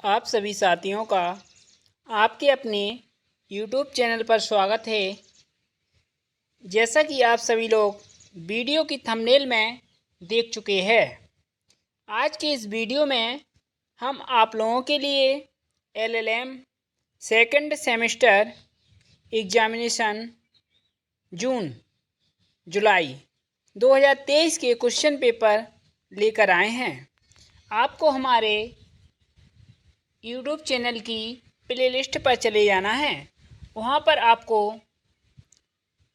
आप सभी साथियों का आपके अपने YouTube चैनल पर स्वागत है। जैसा कि आप सभी लोग वीडियो की थंबनेल में देख चुके हैं, आज के इस वीडियो में हम आप लोगों के लिए LLM सेकंड सेमेस्टर एग्जामिनेशन जून जुलाई 2023 के क्वेश्चन पेपर लेकर आए हैं। आपको हमारे यूट्यूब चैनल की प्लेलिस्ट पर चले जाना है। वहाँ पर आपको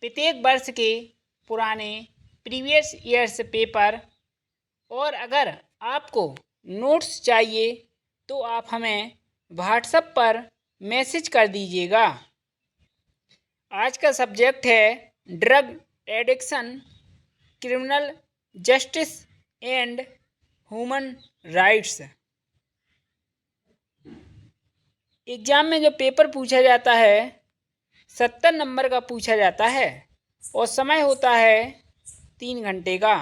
प्रत्येक वर्ष के पुराने प्रीवियस ईयर्स पेपर और अगर आपको नोट्स चाहिए तो आप हमें व्हाट्सएप पर मैसेज कर दीजिएगा। आज का सब्जेक्ट है drug addiction, criminal justice and human rights. Exam में जो पेपर पूछा जाता है 70 नंबर का पूछा जाता है और समय होता है 3 घंटे का।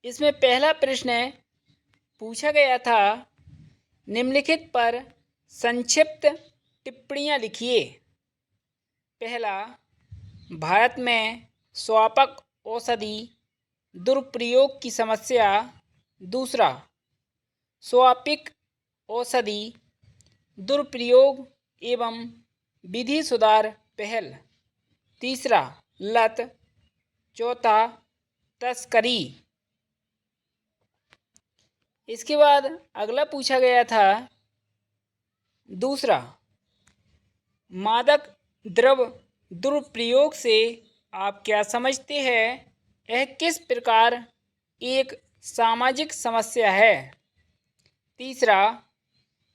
इसमें पहला प्रश्न पूछा गया था, निम्नलिखित पर संक्षिप्त टिप्पणियाँ लिखिए। पहला, भारत में स्वापक औषधि दुरुपयोग की समस्या। दूसरा, स्वापिक औषधि दुरुपयोग एवं विधि सुधार पहल। तीसरा, लत। चौथा, तस्करी। इसके बाद अगला पूछा गया था दूसरा, मादक द्रव्य दुरुपयोग से आप क्या समझते हैं? यह किस प्रकार एक सामाजिक समस्या है? तीसरा,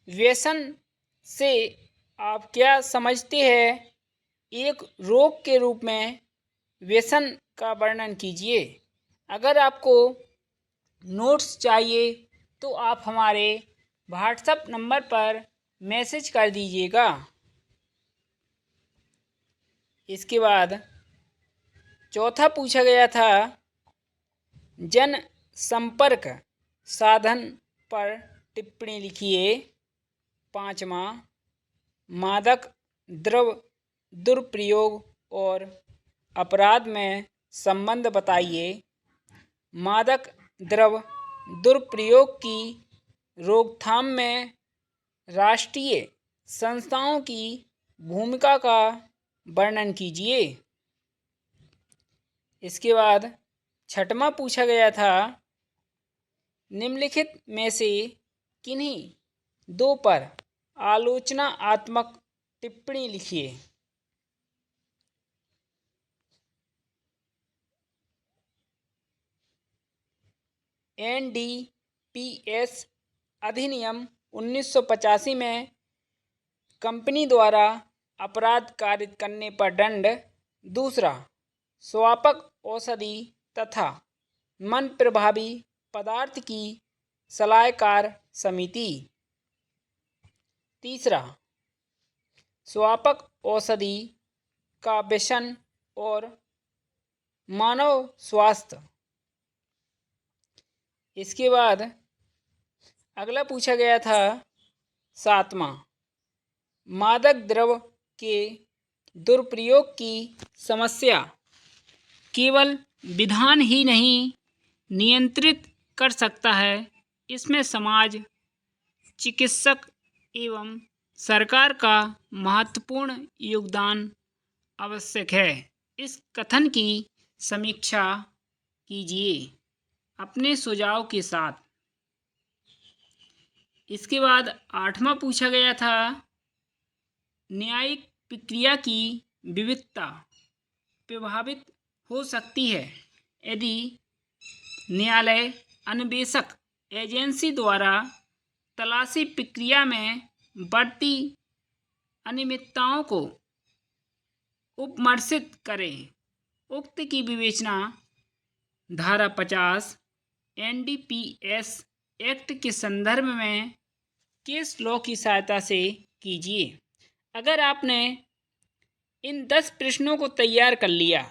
व्यसन से आप क्या समझते हैं? एक रोग के रूप में व्यसन का वर्णन कीजिए। अगर आपको नोट्स चाहिए तो आप हमारे व्हाट्सएप नंबर पर मैसेज कर दीजिएगा। इसके बाद चौथा पूछा गया था, जन संपर्क साधन पर टिप्पणी लिखिए। पाँचवा, मादक द्रव्य दुरुपयोग और अपराध में संबंध बताइए। मादक द्रव्य दुरुपयोग की रोकथाम में राष्ट्रीय संस्थाओं की भूमिका का वर्णन कीजिए। इसके बाद छठवां पूछा गया था, निम्नलिखित में से किन्हीं दो पर आलोचनात्मक टिप्पणी लिखिए। NDPS अधिनियम 1985 में कंपनी द्वारा अपराध कारित करने पर दंड। दूसरा, स्वापक औषधि तथा मन प्रभावी पदार्थ की सलाहकार समिति। तीसरा, स्वापक औषधि का व्यसन और मानव स्वास्थ्य। इसके बाद अगला पूछा गया था सातवां, मादक द्रव्य के दुरुपयोग की समस्या केवल विधान ही नहीं नियंत्रित कर सकता है, इसमें समाज, चिकित्सक एवं सरकार का महत्वपूर्ण योगदान आवश्यक है। इस कथन की समीक्षा कीजिए अपने सुझाव के साथ। इसके बाद आठवां पूछा गया था, न्यायिक प्रक्रिया की विविधता प्रभावित हो सकती है यदि न्यायालय अन्वेषक एजेंसी द्वारा तलाशी प्रक्रिया में बढ़ती अनियमितताओं को उपमर्शित करें। उक्त की विवेचना धारा 50 NDPS एक्ट के संदर्भ में केस लॉ की सहायता से कीजिए। अगर आपने इन 10 प्रश्नों को तैयार कर लिया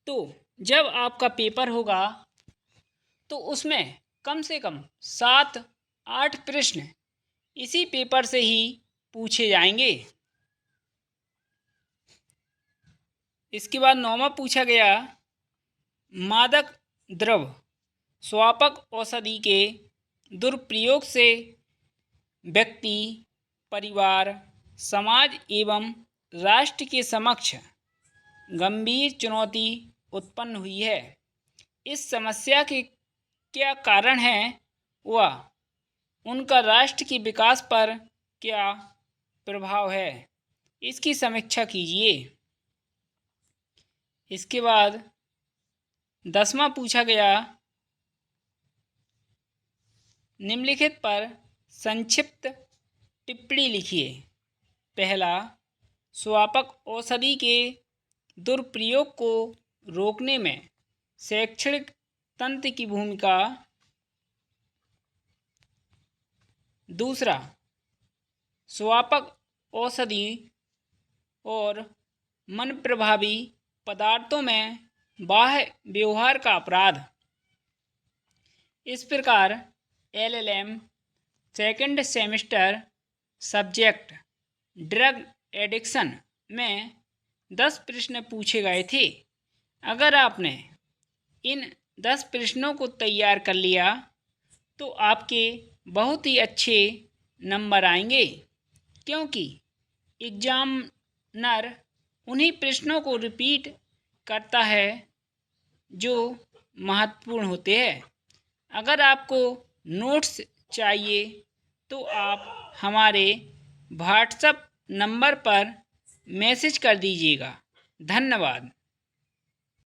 तो जब आपका पेपर होगा तो उसमें कम से कम 7-8 प्रश्न इसी पेपर से ही पूछे जाएंगे। इसके बाद 9वां पूछा गया, मादक द्रव्य स्वापक औषधि के दुरुपयोग से व्यक्ति, परिवार, समाज एवं राष्ट्र के समक्ष गंभीर चुनौती उत्पन्न हुई है। इस समस्या के क्या कारण हैं व उनका राष्ट्र के विकास पर क्या प्रभाव है, इसकी समीक्षा कीजिए। इसके बाद 10वां पूछा गया, निम्नलिखित पर संक्षिप्त टिप्पणी लिखिए। पहला, स्वापक औषधि के दुरुपयोग को रोकने में शैक्षणिक तंत्र की भूमिका। दूसरा, स्वापक औषधि और मन प्रभावी पदार्थों में बाह्य व्यवहार का अपराध। इस प्रकार LLM second semester subject drug addiction में 10 प्रश्न पूछे गए थे। अगर आपने इन 10 प्रश्नों को तैयार कर लिया तो आपके बहुत ही अच्छे नंबर आएंगे, क्योंकि एग्जामिनर उन्हीं प्रश्नों को रिपीट करता है जो महत्वपूर्ण होते हैं। अगर आपको नोट्स चाहिए तो आप हमारे व्हाट्सएप नंबर पर मैसेज कर दीजिएगा। धन्यवाद।